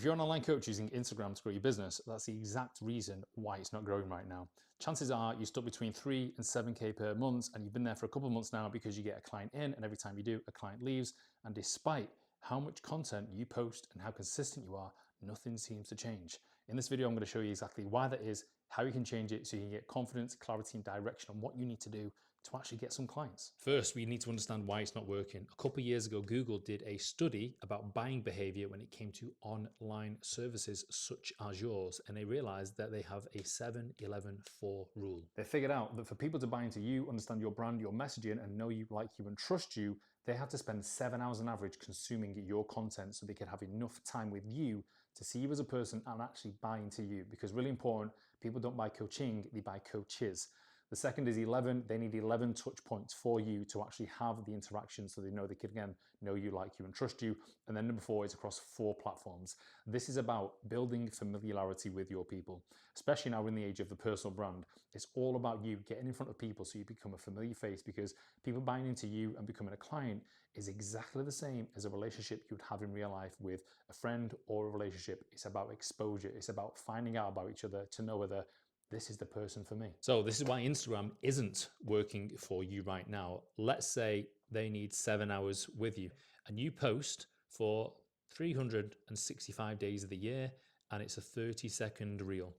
If you're an online coach using Instagram to grow your business, that's the exact reason why it's not growing right now. Chances are you're stuck between 3 and 7K per month, and you've been there for a couple of months now because you get a client in, and every time you do, a client leaves. And despite how much content you post and how consistent you are, nothing seems to change. In this video, I'm going to show you exactly why that is, how you can change it so you can get confidence, clarity, and direction on what you need to do to actually get some clients. First, we need to understand why it's not working. A couple of years ago, Google did a study about buying behavior when it came to online services such as yours, and they realized that they have a 7-11-4 rule. They figured out that for people to buy into you, understand your brand, your messaging, and know you, like you, and trust you, they had to spend 7 hours on average consuming your content so they could have enough time with you to see you as a person and actually buy into you. Because really important, people don't buy coaching, they buy coaches. The second is 11. They need 11 touch points for you to actually have the interaction so they know they can, again, know you, like you, and trust you. And then number 4 is across 4 platforms. This is about building familiarity with your people, especially now we're in the age of the personal brand. It's all about you getting in front of people so you become a familiar face, because people buying into you and becoming a client is exactly the same as a relationship you would have in real life with a friend or a relationship. It's about exposure. It's about finding out about each other to know whether this is the person for me. So this is why Instagram isn't working for you right now. Let's say they need 7 hours with you and you post for 365 days of the year and it's a 30-second reel.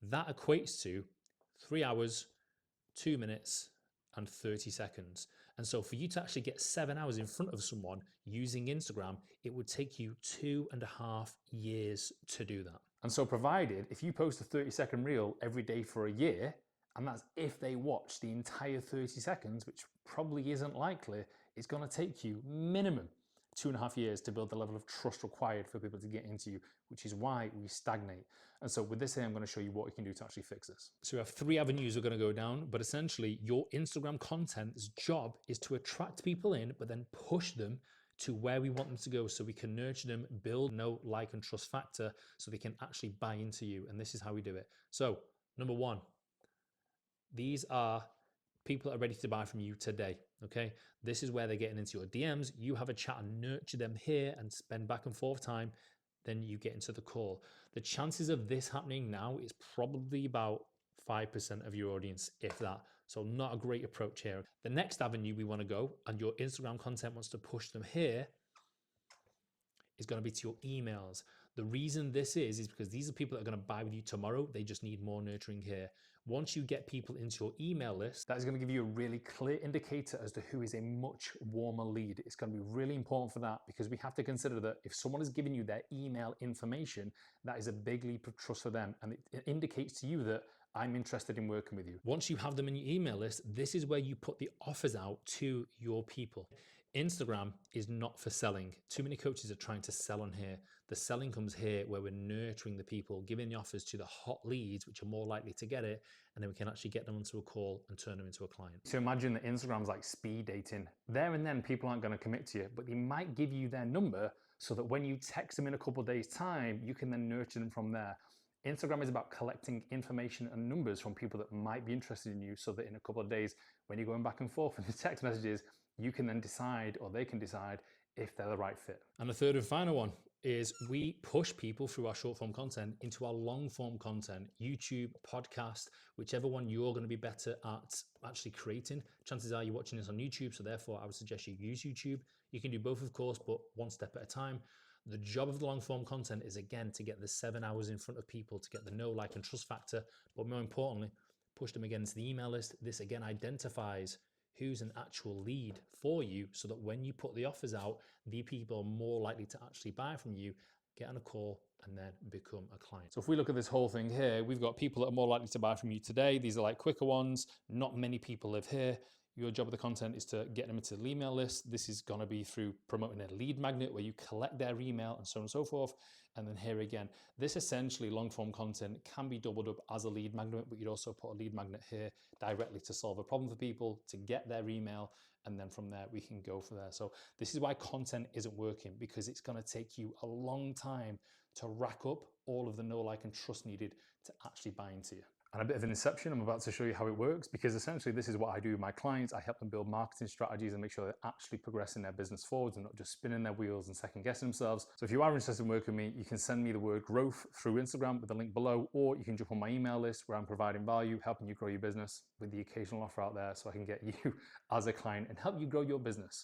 That equates to 3 hours, 2 minutes, and 30 seconds. And so for you to actually get 7 hours in front of someone using Instagram, it would take you 2.5 years to do that. And so provided, if you post a 30-second reel every day for a year, and that's if they watch the entire 30 seconds, which probably isn't likely, it's gonna take you minimum 2.5 years to build the level of trust required for people to get into you, which is why we stagnate. And so with this here, I'm going to show you what we can do to actually fix this. So we have 3 avenues we're going to go down, but essentially your Instagram content's job is to attract people in, but then push them to where we want them to go so we can nurture them, build know, like, and trust factor so they can actually buy into you. And this is how we do it. So number 1, these are people that are ready to buy from you today, okay? This is where they're getting into your DMs. You have a chat and nurture them here and spend back and forth time. Then you get into the call. The chances of this happening now is probably about 5% of your audience, if that. So not a great approach here. The next avenue we want to go, and your Instagram content wants to push them here, is going to be to your emails. The reason this is because these are people that are going to buy with you tomorrow. They just need more nurturing here. Once you get people into your email list, that is going to give you a really clear indicator as to who is a much warmer lead. It's going to be really important for that, because we have to consider that if someone is giving you their email information, that is a big leap of trust for them. And it indicates to you that I'm interested in working with you. Once you have them in your email list, this is where you put the offers out to your people. Instagram is not for selling. Too many coaches are trying to sell on here. The selling comes here where we're nurturing the people, giving the offers to the hot leads, which are more likely to get it, and then we can actually get them onto a call and turn them into a client. So imagine that Instagram's like speed dating. There and then people aren't going to commit to you, but they might give you their number so that when you text them in a couple of days' time, you can then nurture them from there. Instagram is about collecting information and numbers from people that might be interested in you, so that in a couple of days, when you're going back and forth in the text messages, you can then decide, or they can decide, if they're the right fit. And the third and final one is we push people through our short form content into our long form content, YouTube, podcast, whichever one you're going to be better at actually creating. Chances are you're watching this on YouTube, so therefore I would suggest you use YouTube. You can do both, of course, but one step at a time. The job of the long form content is, again, to get the 7 hours in front of people, to get the know, like, and trust factor, but more importantly, push them again into the email list. This again identifies who's an actual lead for you, so that when you put the offers out, the people are more likely to actually buy from you, get on a call, and then become a client. So if we look at this whole thing here, we've got people that are more likely to buy from you today. These are like quicker ones. Not many people live here. Your job of the content is to get them into the email list. This is going to be through promoting a lead magnet where you collect their email and so on and so forth. And then here again, this essentially long form content can be doubled up as a lead magnet, but you'd also put a lead magnet here directly to solve a problem for people, to get their email. And then from there, we can go from there. So this is why content isn't working, because it's going to take you a long time to rack up all of the know, like, and trust needed to actually buy into you. And a bit of an inception, I'm about to show you how it works, because essentially this is what I do with my clients. I help them build marketing strategies and make sure they're actually progressing their business forwards and not just spinning their wheels and second guessing themselves. So if you are interested in working with me, you can send me the word growth through Instagram with the link below, or you can jump on my email list where I'm providing value, helping you grow your business with the occasional offer out there so I can get you as a client and help you grow your business.